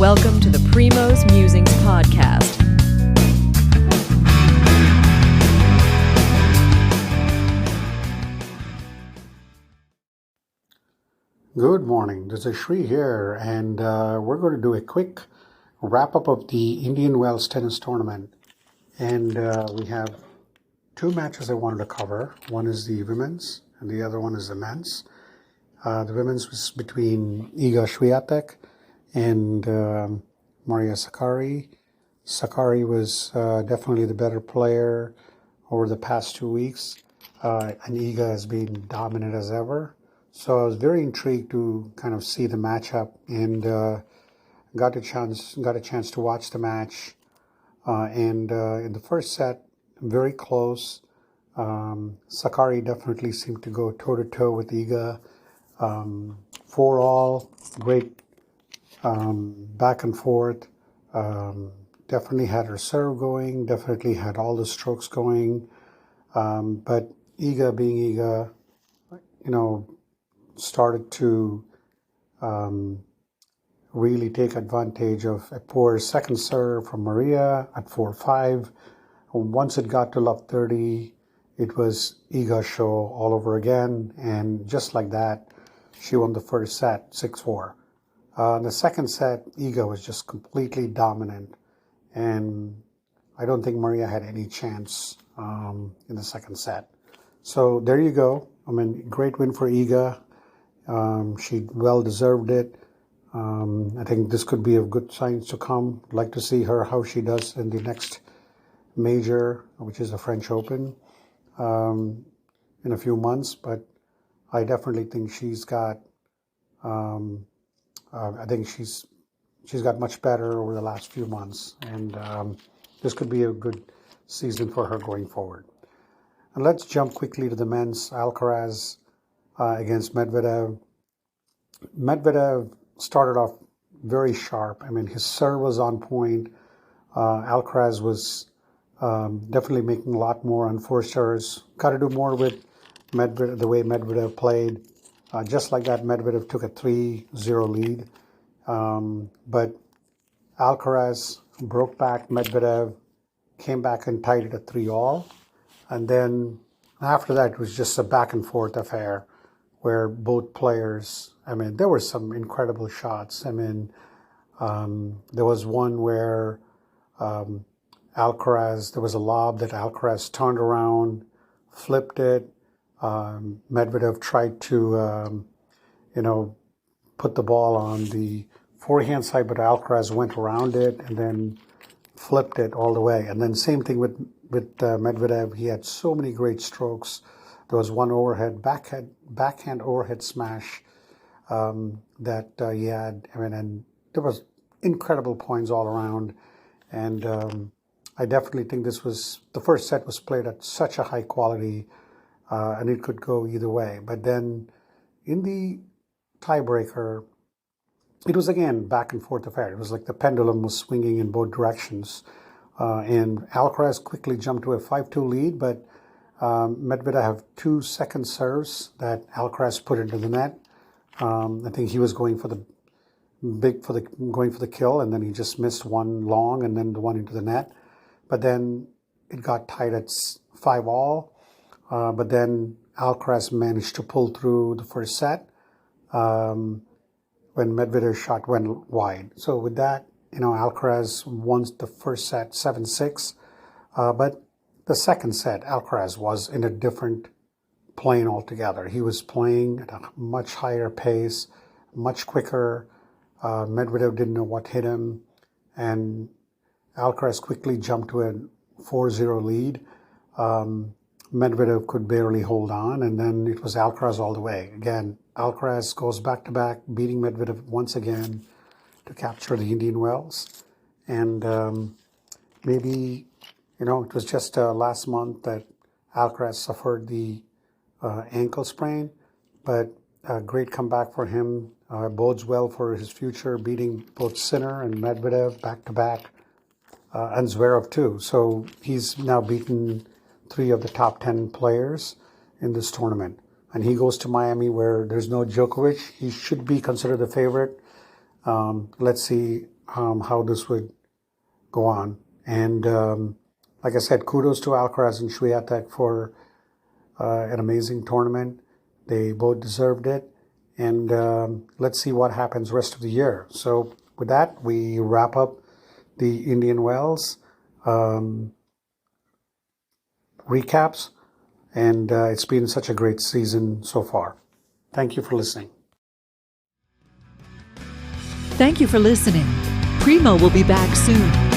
Welcome to the Primo's Musings podcast. Good morning, this is Shri here, and we're going to do a quick wrap-up of the Indian Wells tennis tournament. And we have two matches I wanted to cover. One is the women's, and the other one is the men's. The women's was between Iga Swiatek and Maria Sakkari. Sakkari was definitely the better player over the past 2 weeks, and Iga has been dominant as ever. So I was very intrigued to kind of see the matchup, and got a chance to watch the match. And in the first set, very close. Sakkari definitely seemed to go toe to toe with Iga. 4-all, great back and forth. Definitely had her serve going. Definitely had all the strokes going. But Iga, being Iga, started to really take advantage of a poor second serve from Maria at 4-5. Once it got to love 30, it was Iga's show all over again, and just like that, she won the first set 6-4. In the second set, Iga was just completely dominant, and I don't think Maria had any chance in the second set. So there you go. I mean, great win for Iga. She well deserved it. I think this could be a good signs to come. I'd like to see her how she does in the next major, which is the French Open, in a few months. But I definitely think she's got. I think she's got much better over the last few months, and this could be a good season for her going forward. And let's jump quickly to the men's. Alcaraz against Medvedev. Medvedev started off very sharp. I mean, his serve was on point. Alcaraz was definitely making a lot more unforced errors. Got to do more with Medvedev, the way Medvedev played. Just like that, Medvedev took a 3-0 lead. But Alcaraz broke back Medvedev, came back and tied it at 3-all. And then after that, it was just a back and forth affair where both players, I mean, there were some incredible shots. I mean, there was one where Alcaraz, there was a lob that Alcaraz turned around, flipped it. Medvedev tried to, put the ball on the forehand side, but Alcaraz went around it and then flipped it all the way. And then same thing with Medvedev. He had so many great strokes. There was one backhand overhead smash that he had. I mean, and there was incredible points all around. And I definitely think the first set was played at such a high quality, and it could go either way. But then in the tiebreaker, it was again back and forth affair. It was like the pendulum was swinging in both directions. And Alcaraz quickly jumped to a 5-2 lead, but Medvedev have 2 second serves that Alcaraz put into the net. I think he was going for the kill, and then he just missed one long and then the one into the net. But then it got tied at 5-all. But then Alcaraz managed to pull through the first set when Medvedev's shot went wide. So with that, Alcaraz won the first set 7-6. But the second set, Alcaraz was in a different plane altogether. He was playing at a much higher pace, much quicker. Medvedev didn't know what hit him, and Alcaraz quickly jumped to a 4-0 lead. Medvedev could barely hold on, and then it was Alcaraz all the way. Again, Alcaraz goes back-to-back, beating Medvedev once again to capture the Indian Wells. And maybe, it was just last month that Alcaraz suffered the ankle sprain, but a great comeback for him. Bodes well for his future, beating both Sinner and Medvedev back-to-back, and Zverev too. So he's now beaten 3 of the top 10 players in this tournament. And he goes to Miami where there's no Djokovic. He should be considered the favorite. Let's see how this would go on. And like I said, kudos to Alcaraz and Swiatek for an amazing tournament. They both deserved it. And let's see what happens rest of the year. So with that, we wrap up the Indian Wells recaps. And it's been such a great season so far. Thank you for listening. Thank you for listening. Primo will be back soon.